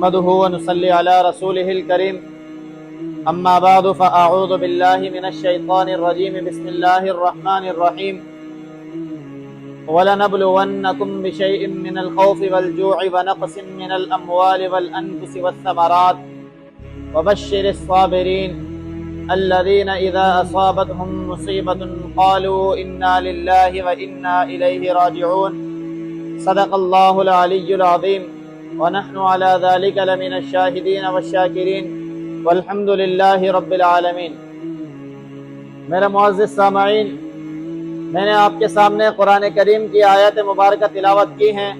نحمده ونصلي على رسوله الكريم أما بعد فأعوذ بالله من الشيطان الرجيم بسم الله الرحمن الرحيم وَلَنَبْلُوَنَّكُمْ بِشَيْءٍ مِّنَ الْخَوْفِ وَالْجُوعِ وَنَقْصٍ مِّنَ الْأَمْوَالِ وَالْأَنفُسِ وَالثَّمَرَاتِ وَبَشِّرِ الصَّابِرِينَ الَّذِينَ إِذَا أَصَابَتْهُم مُّصِيبَةٌ قَالُوا إِنَّا لِلَّهِ وَإِنَّا إِلَيْهِ راجعون صدق الله العلي العظيم ونحن على ذلك لمن الشاهدين والشاكرين والحمد لله رب العالمين۔ میرے معزز سامعین، میں نے آپ کے سامنے قرآن کریم کی آیات مبارکہ تلاوت کی ہیں۔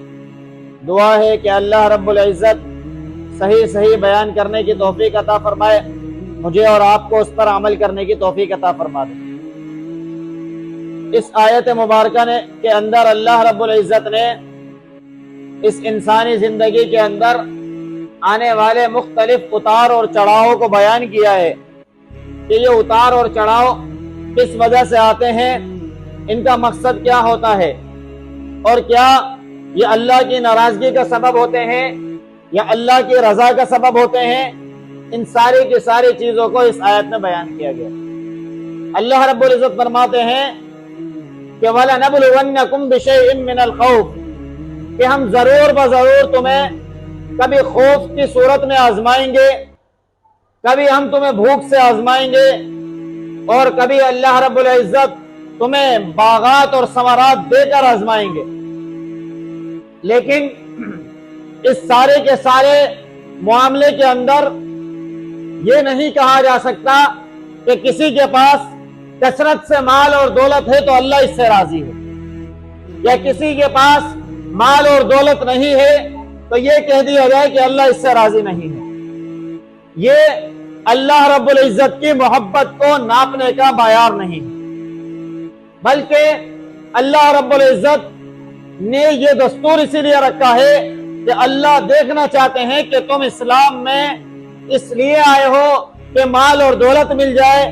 دعا ہے کہ اللہ رب العزت صحیح بیان کرنے کی توفیق عطا فرمائے، مجھے اور آپ کو اس پر عمل کرنے کی توفیق عطا فرما دے۔ اس آیت مبارکہ کے اندر اللہ رب العزت نے اس انسانی زندگی کے اندر آنے والے مختلف اتار اور چڑھاؤ کو بیان کیا ہے کہ یہ اتار اور چڑھاؤ کس وجہ سے آتے ہیں، ان کا مقصد کیا ہوتا ہے، اور کیا یہ اللہ کی ناراضگی کا سبب ہوتے ہیں یا اللہ کی رضا کا سبب ہوتے ہیں۔ ان ساری کی ساری چیزوں کو اس آیت میں بیان کیا گیا۔ اللہ رب العزت فرماتے ہیں کہ وَلَنَبْلُوَنَّكُمْ بِشَيْءٍ مِّنَ الْخَوْفِ، کہ ہم ضرور بضرور تمہیں کبھی خوف کی صورت میں آزمائیں گے، کبھی ہم تمہیں بھوک سے آزمائیں گے، اور کبھی اللہ رب العزت تمہیں باغات اور ثمرات دے کر آزمائیں گے۔ لیکن اس سارے کے سارے معاملے کے اندر یہ نہیں کہا جا سکتا کہ کسی کے پاس کثرت سے مال اور دولت ہے تو اللہ اس سے راضی ہے، یا کسی کے پاس مال اور دولت نہیں ہے تو یہ کہہ دیا جائے کہ اللہ اس سے راضی نہیں ہے۔ یہ اللہ رب العزت کی محبت کو ناپنے کا معیار نہیں ہے، بلکہ اللہ رب العزت نے یہ دستور اسی لیے رکھا ہے کہ اللہ دیکھنا چاہتے ہیں کہ تم اسلام میں اس لیے آئے ہو کہ مال اور دولت مل جائے،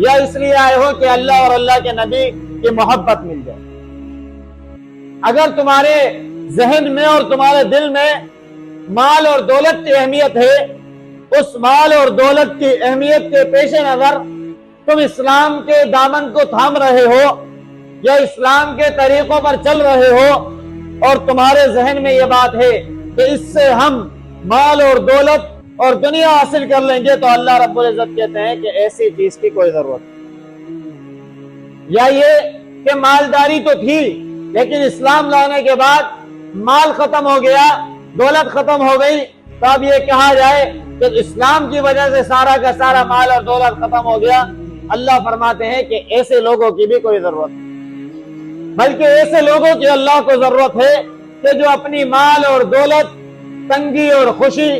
یا اس لیے آئے ہو کہ اللہ اور اللہ کے نبی کی محبت مل جائے۔ اگر تمہارے ذہن میں اور تمہارے دل میں مال اور دولت کی اہمیت ہے، اس مال اور دولت کی اہمیت کے پیش نظر تم اسلام کے دامن کو تھام رہے ہو یا اسلام کے طریقوں پر چل رہے ہو، اور تمہارے ذہن میں یہ بات ہے کہ اس سے ہم مال اور دولت اور دنیا حاصل کر لیں گے، تو اللہ رب العزت کہتے ہیں کہ ایسی چیز کی کوئی ضرورت نہیں۔ یا یہ کہ مالداری تو تھی لیکن اسلام لانے کے بعد مال ختم ہو گیا، دولت ختم ہو گئی، تو اب یہ کہا جائے کہ اسلام کی وجہ سے سارا کا سارا مال اور دولت ختم ہو گیا۔ اللہ فرماتے ہیں کہ ایسے لوگوں کی بھی کوئی ضرورت نہیں، بلکہ ایسے لوگوں کی اللہ کو ضرورت ہے کہ جو اپنی مال اور دولت، تنگی اور خوشی،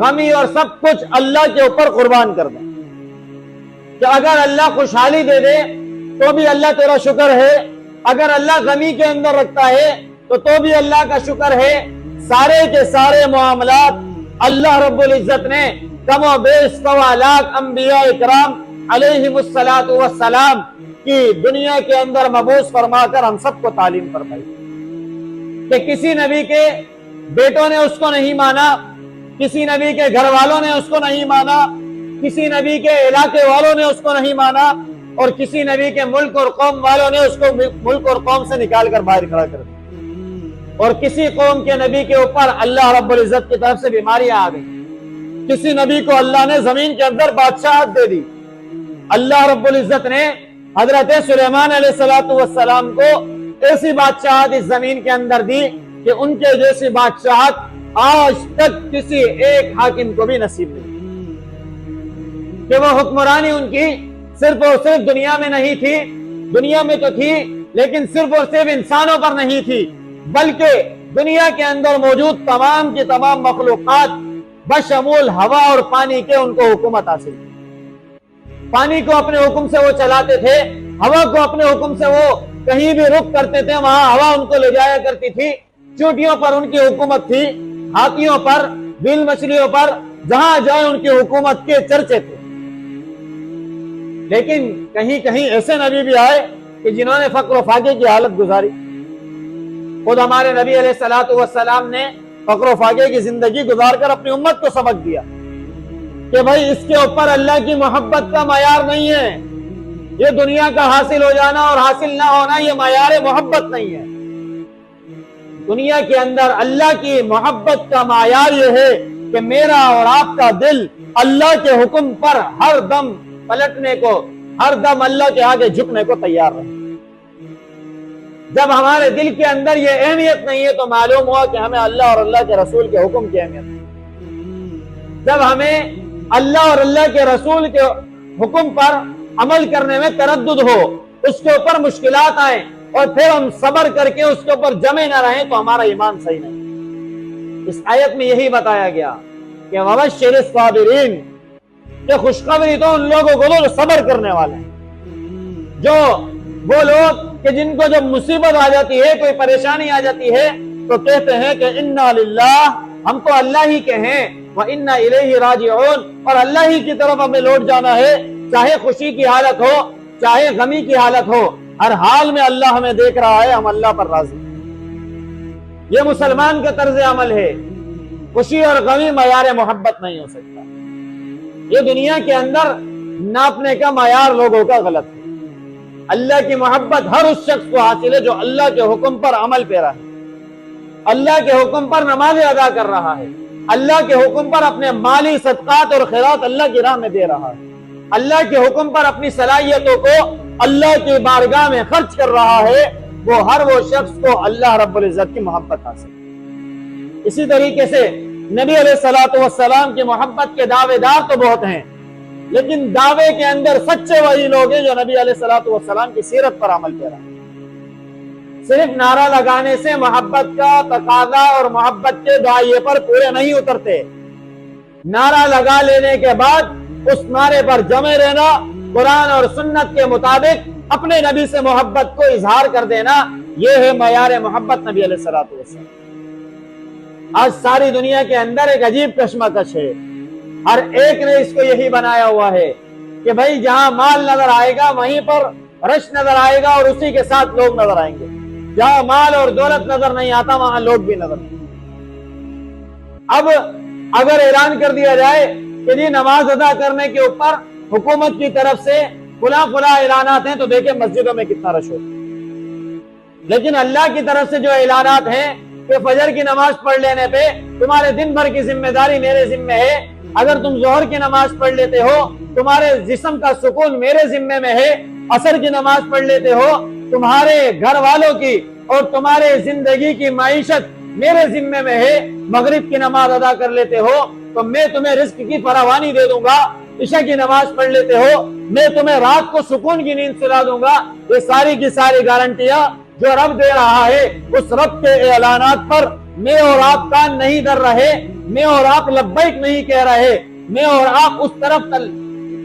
غمی اور سب کچھ اللہ کے اوپر قربان کر دیں، کہ اگر اللہ خوشحالی دے دے تو بھی اللہ تیرا شکر ہے، اگر اللہ غمی کے اندر رکھتا ہے تو بھی اللہ کا شکر ہے۔ سارے کے سارے معاملات اللہ رب العزت نے کم و بیش 100 لاکھ انبیاء اکرام علیہم السلام کی دنیا کے اندر مبعوث فرما کر ہم سب کو تعلیم فرمائی کہ کسی نبی کے بیٹوں نے اس کو نہیں مانا، کسی نبی کے گھر والوں نے اس کو نہیں مانا، کسی نبی کے علاقے والوں نے اس کو نہیں مانا، اور کسی نبی کے ملک اور قوم والوں نے اس کو ملک اور قوم سے نکال کر باہر کھڑا کر دیا، اور کسی قوم کے نبی کے اوپر اللہ رب العزت کی طرف سے بیماریاں آ گئی، کسی نبی کو اللہ نے زمین کے اندر بادشاہت دے دی۔ اللہ رب العزت نے حضرت سلیمان علیہ السلام کو ایسی بادشاہت اس زمین کے اندر دی کہ ان کے جیسی بادشاہت آج تک کسی ایک حاکم کو بھی نصیب نہیں، کہ وہ حکمرانی ان کی صرف اور صرف دنیا میں نہیں تھی، دنیا میں تو تھی لیکن صرف اور صرف انسانوں پر نہیں تھی، بلکہ دنیا کے اندر موجود تمام کی تمام مخلوقات بشمول ہوا اور پانی کے ان کو حکومت حاصل تھی۔ پانی کو اپنے حکم سے وہ چلاتے تھے، ہوا کو اپنے حکم سے وہ کہیں بھی رخ کرتے تھے، وہاں ہوا ان کو لے جایا کرتی تھی۔ چونٹیوں پر ان کی حکومت تھی، ہاتھیوں پر، بیل مچھلیوں پر، جہاں جائے ان کی حکومت کے چرچے تھے۔ لیکن کہیں کہیں ایسے نبی بھی آئے کہ جنہوں نے فقر و فاقے کی حالت گزاری۔ خود ہمارے نبی علیہ السلام نے فقر و فاقے کی زندگی گزار کر اپنی امت کو سبق دیا کہ بھائی اس کے اوپر اللہ کی محبت کا معیار نہیں ہے، یہ دنیا کا حاصل ہو جانا اور حاصل نہ ہونا یہ معیار محبت نہیں ہے۔ دنیا کے اندر اللہ کی محبت کا معیار یہ ہے کہ میرا اور آپ کا دل اللہ کے حکم پر ہر دم پلٹنے کو، ہر دم اللہ کے آگے جھکنے کو تیار رہے۔ جب ہمارے دل کے اندر یہ اہمیت نہیں ہے تو معلوم ہوا کہ ہمیں اللہ اور اللہ کے رسول کے حکم کی اہمیت ہے۔ جب ہمیں اللہ اور اللہ کے رسول کے حکم پر عمل کرنے میں تردد ہو، اس کے اوپر مشکلات آئیں اور پھر ہم صبر کر کے اس کے اوپر جمے نہ رہیں تو ہمارا ایمان صحیح نہیں۔ اس آیت میں یہی بتایا گیا کہ وَبَشِّرِ الصَّابِرِينَ، کہ خوشخبری تو ان لوگوں کو جو صبر کرنے والے ہیں، جو وہ لوگ کہ جن کو جب مصیبت آ جاتی ہے، کوئی پریشانی آ جاتی ہے تو کہتے ہیں کہ اِنَّا لِلَّهِ، ہم تو اللہ ہی کے ہیں، وَإِنَّا إِلَيْهِ رَاجِعُونَ، اور اللہ ہی کی طرف ہمیں لوٹ جانا ہے، چاہے خوشی کی حالت ہو چاہے غمی کی حالت ہو، ہر حال میں اللہ ہمیں دیکھ رہا ہے، ہم اللہ پر راضی ہیں۔ یہ مسلمان کا طرز عمل ہے۔ خوشی اور غمی معیار محبت نہیں ہو سکتا۔ یہ دنیا کے اندر ناپنے کا معیار لوگوں کا غلط ہے۔ اللہ کی محبت ہر اس شخص کو حاصل ہے جو اللہ کے حکم پر عمل پیرا ہے، اللہ کے حکم پر نمازیں ادا کر رہا ہے، اللہ کے حکم پر اپنے مالی صدقات اور خیرات اللہ کی راہ میں دے رہا ہے، اللہ کے حکم پر اپنی صلاحیتوں کو اللہ کی بارگاہ میں خرچ کر رہا ہے، وہ شخص کو اللہ رب العزت کی محبت حاصل ہے۔ اسی طریقے سے نبی علیہ الصلوۃ والسلام کی محبت کے دعوے دار تو بہت ہیں، لیکن دعوے کے اندر سچے وہی لوگ ہیں جو نبی علیہ الصلوۃ والسلام کی سیرت پر عمل پیرا ہیں۔ صرف نعرہ لگانے سے محبت کا تقاضا اور محبت کے دعائے پر پورے نہیں اترتے۔ نعرہ لگا لینے کے بعد اس نعرے پر جمے رہنا، قرآن اور سنت کے مطابق اپنے نبی سے محبت کو اظہار کر دینا، یہ ہے معیار محبت نبی علیہ الصلوۃ والسلام۔ آج ساری دنیا کے اندر ایک عجیب کشمکش ہے، ہر ایک نے اس کو یہی بنایا ہوا ہے کہ بھائی جہاں مال نظر آئے گا وہیں پر رش نظر آئے گا اور اسی کے ساتھ لوگ نظر آئیں گے، جہاں مال اور دولت نظر نہیں آتا وہاں لوگ بھی نظر نہیں۔ اب اگر اعلان کر دیا جائے کہ جی نماز ادا کرنے کے اوپر حکومت کی طرف سے فلاں اعلانات ہیں تو دیکھیں مسجدوں میں کتنا رش ہوتا ہے، لیکن اللہ کی طرف سے جو اعلانات ہیں کہ فجر کی نماز پڑھ لینے پہ تمہارے دن بھر کی ذمہ داری میرے ذمہ ہے، اگر تم ظہر کی نماز پڑھ لیتے ہو تمہارے جسم کا سکون میرے ذمے میں ہے، عصر کی نماز پڑھ لیتے ہو تمہارے گھر والوں کی اور تمہارے زندگی کی معیشت میرے ذمے میں ہے، مغرب کی نماز ادا کر لیتے ہو تو میں تمہیں رزق کی فراوانی دے دوں گا، عشاء کی نماز پڑھ لیتے ہو میں تمہیں رات کو سکون کی نیند سلا دوں گا، یہ ساری کی ساری گارنٹیاں جو رب دے رہا ہے، اس رب کے اعلانات پر میں اور آپ کان نہیں در رہے، میں اور آپ لبیک نہیں کہہ رہے، میں اور آپ اس طرف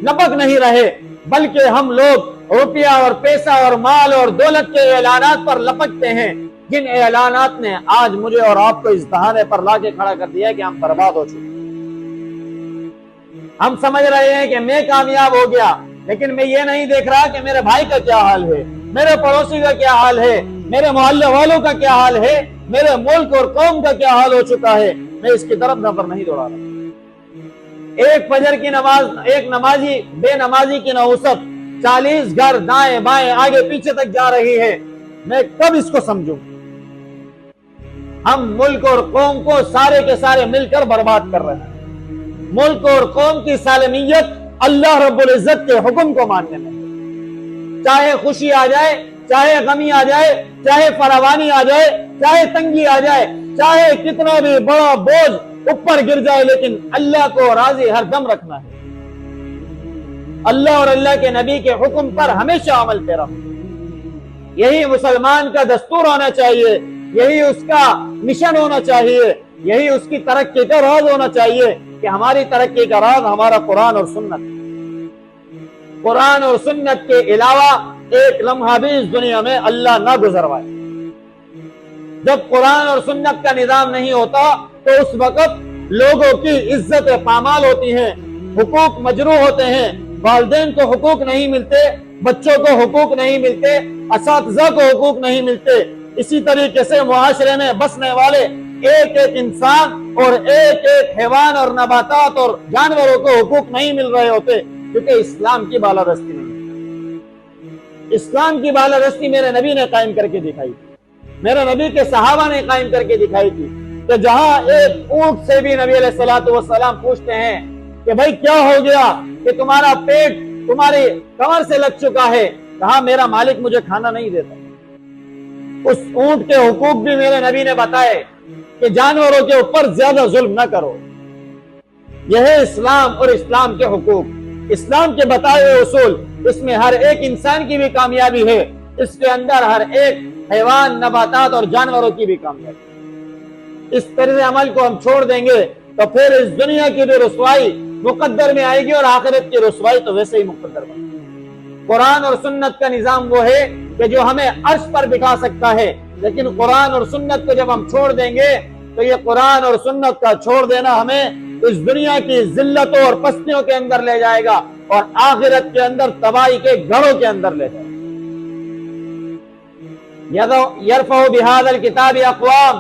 لپک نہیں رہے، بلکہ ہم لوگ روپیہ اور پیسہ اور مال اور دولت کے اعلانات پر لپکتے ہیں، جن اعلانات نے آج مجھے اور آپ کو اس دہانے پر لا کے کھڑا کر دیا ہے کہ ہم برباد ہو چکے۔ ہم سمجھ رہے ہیں کہ میں کامیاب ہو گیا، لیکن میں یہ نہیں دیکھ رہا کہ میرے بھائی کا کیا حال ہے، میرے پڑوسی کا کیا حال ہے، میرے محلے والوں کا کیا حال ہے، میرے ملک اور قوم کا کیا حال ہو چکا ہے، میں اس کی طرف نظر نہیں دوڑا رہا۔ ایک فجر کی نماز، ایک نمازی بے نمازی کی نحوست 40 گھر دائیں بائیں آگے پیچھے تک جا رہی ہے، میں کب اس کو سمجھوں؟ ہم ملک اور قوم کو سارے کے سارے مل کر برباد کر رہے ہیں۔ ملک اور قوم کی سالمیت اللہ رب العزت کے حکم کو ماننے میں، چاہے خوشی آ جائے، چاہے غمی آ جائے، چاہے فراوانی آ جائے، چاہے تنگی آ جائے، چاہے کتنا بھی بڑا بوجھ اوپر گر جائے، لیکن اللہ کو راضی ہر دم رکھنا ہے، اللہ اور اللہ کے نبی کے حکم پر ہمیشہ عمل پیرا۔ یہی مسلمان کا دستور ہونا چاہیے، یہی اس کا مشن ہونا چاہیے، یہی اس کی ترقی کا راز ہونا چاہیے کہ ہماری ترقی کا راز ہمارا قرآن اور سنت، قرآن اور سنت کے علاوہ ایک لمحہ بھی اس دنیا میں اللہ نہ گزروائے۔ جب قرآن اور سنت کا نظام نہیں ہوتا تو اس وقت لوگوں کی عزت پامال ہوتی ہیں، حقوق مجروح ہوتے ہیں، والدین کو حقوق نہیں ملتے، بچوں کو حقوق نہیں ملتے، اساتذہ کو حقوق نہیں ملتے، اسی طریقے سے معاشرے میں بسنے والے ایک ایک انسان اور ایک ایک حیوان اور نباتات اور جانوروں کو حقوق نہیں مل رہے ہوتے، کیونکہ اسلام کی بالادستی نہیں۔ اسلام کی بالادستی میرے نبی نے قائم کر کے دکھائی تھی، میرے نبی کے صحابہ نے قائم کر کے دکھائی تھی، کہ جہاں ایک اونٹ سے بھی نبی علیہ الصلوۃ والسلام پوچھتے ہیں کہ بھائی کیا ہو گیا کہ تمہارا پیٹ تمہاری کمر سے لگ چکا ہے، کہا میرا مالک مجھے کھانا نہیں دیتا۔ اس اونٹ کے حقوق بھی میرے نبی نے بتائے کہ جانوروں کے اوپر زیادہ ظلم نہ کرو۔ یہ ہے اسلام اور اسلام کے حقوق، اسلام کے بتائے ہوئے اصول۔ اس میں ہر ایک انسان کی بھی کامیابی ہے، اس کے اندر ہر ایک حیوان، نباتات اور جانوروں کی بھی کامیابی۔ اس طرز عمل کو ہم چھوڑ دیں گے تو پھر اس دنیا کی بھی رسوائی مقدر میں آئے گی، اور آخرت کی رسوائی تو ویسے ہی مقدر بنے گی۔ قرآن اور سنت کا نظام وہ ہے کہ جو ہمیں عرش پر بٹھا سکتا ہے، لیکن قرآن اور سنت کو جب ہم چھوڑ دیں گے تو یہ قرآن اور سنت کا چھوڑ دینا ہمیں اس دنیا کی ذلتوں اور پستیوں کے اندر لے جائے گا، اور آخرت کے اندر تباہی کے گھروں کے اندر لے جائے گا۔ یرفع بہذا الکتاب اقوام،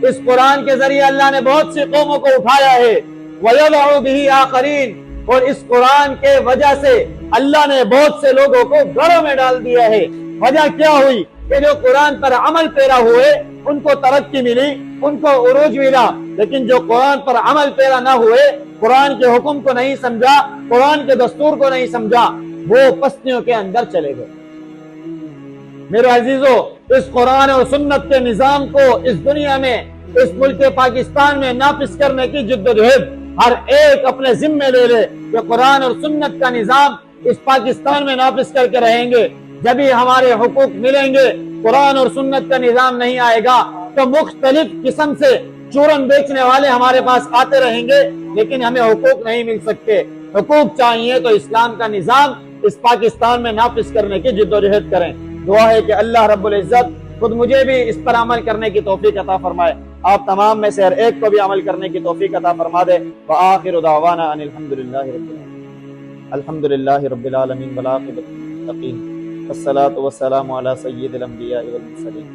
اس قرآن کے ذریعے اللہ نے بہت سی قوموں کو اٹھایا ہے، وَيَضَعُ بِهِ آخَرِينَ، اور اس قرآن کے وجہ سے اللہ نے بہت سے لوگوں کو گھروں میں ڈال دیا ہے۔ وجہ کیا ہوئی کہ جو قرآن پر عمل پیرا ہوئے ان کو ترقی ملی، ان کو عروج ملا، لیکن جو قرآن پر عمل پیرا نہ ہوئے، قرآن کے حکم کو نہیں سمجھا، قرآن کے دستور کو نہیں سمجھا، وہ پستیوں کے اندر چلے گئے۔ میرے عزیزو، اس قرآن اور سنت کے نظام کو اس دنیا میں، اس ملک پاکستان میں نافذ کرنے کی جدوجہد ہر ایک اپنے ذمے لے لے کہ قرآن اور سنت کا نظام اس پاکستان میں نافذ کر کے رہیں گے، جبھی ہمارے حقوق ملیں گے۔ قرآن اور سنت کا نظام نہیں آئے گا تو مختلف قسم سے چورن بیچنے والے ہمارے پاس آتے رہیں گے، لیکن ہمیں حقوق نہیں مل سکتے۔ حقوق چاہیے تو اسلام کا نظام اس پاکستان میں نافذ کرنے کی جدوجہد کریں۔ دعا ہے کہ اللہ رب العزت خود مجھے بھی اس پر عمل کرنے کی توفیق عطا فرمائے، آپ تمام میں سے ہر ایک کو بھی عمل کرنے کی توفیق عطا فرما دے۔ وآخر دعوانا ان الحمدللہ رب العالمین، الحمدللہ رب العالمین والعاقبۃ للمتقین، والصلاة والسلام علی سید الانبیاء والمرسلین،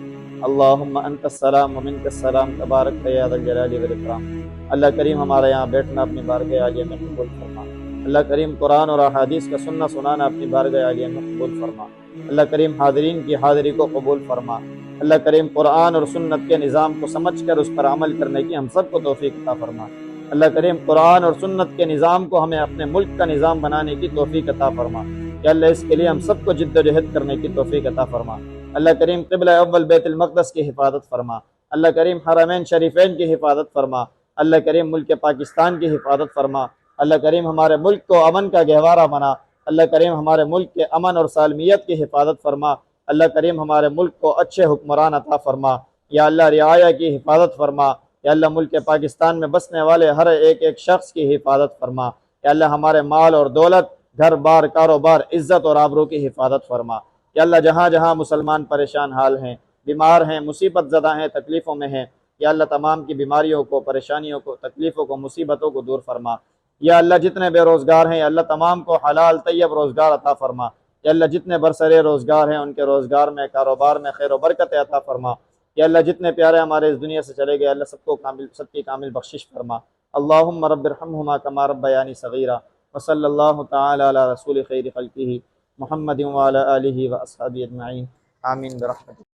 اللہم انت السلام ومنک السلام، تبارک یا ذا الجلال والاکرام۔ اللہ کریم ہمارے یہاں بیٹھنا اپنی بارگاہ عالیہ میں قبول فرما۔ اللہ کریم قرآن اور احادیث کا سننا سنانا اپنی بارگاہ عالیہ میں قبول فرما۔ اللہ کریم حاضرین کی حاضری کو قبول فرما۔ اللہ کریم قرآن اور سنت کے نظام کو سمجھ کر اس پر عمل کرنے کی ہم سب کو توفیق عطا فرما۔ اللہ کریم قرآن اور سنت کے نظام کو ہمیں اپنے ملک کا نظام بنانے کی توفیق عطا فرما، کہ اللہ اس کے لیے ہم سب کو جد و جہد کرنے کی توفیق عطا فرما۔ اللہ کریم قبلہ اول بیت المقدس کی حفاظت فرما۔ اللہ کریم حرمین شریفین کی حفاظت فرما۔ اللہ کریم ملک پاکستان کی حفاظت فرما۔ اللہ کریم ہمارے ملک کو امن کا گہوارہ بنا۔ اللہ کریم ہمارے ملک کے امن اور سالمیت کی حفاظت فرما۔ اللہ کریم ہمارے ملک کو اچھے حکمران عطا فرما۔ یا اللہ رعایا کی حفاظت فرما۔ یا اللہ ملک پاکستان میں بسنے والے ہر ایک شخص کی حفاظت فرما۔ یا اللہ ہمارے مال اور دولت، گھر بار، کاروبار، عزت اور آبرو کی حفاظت فرما۔ یا اللہ جہاں جہاں مسلمان پریشان حال ہیں، بیمار ہیں، مصیبت زدہ ہیں، تکلیفوں میں ہیں، یا اللہ تمام کی بیماریوں کو، پریشانیوں کو، تکلیفوں کو، مصیبتوں کو دور فرما۔ یا اللہ جتنے بے روزگار ہیں، اللہ تمام کو حلال طیب روزگار عطا فرما۔ یا اللہ جتنے برسرے روزگار ہیں ان کے روزگار میں، کاروبار میں خیر و برکت عطا فرما۔ یا اللہ جتنے پیارے ہمارے اس دنیا سے چلے گئے، اللہ سب کی کامل بخشش فرما۔ اللہم رب ارحمہما کما ربیانی صغیرا، وصلی اللہ تعالی علی رسول خیر خلقہ محمد وعلی آلہ واصحابہ اجمعین، آمین برحمتک۔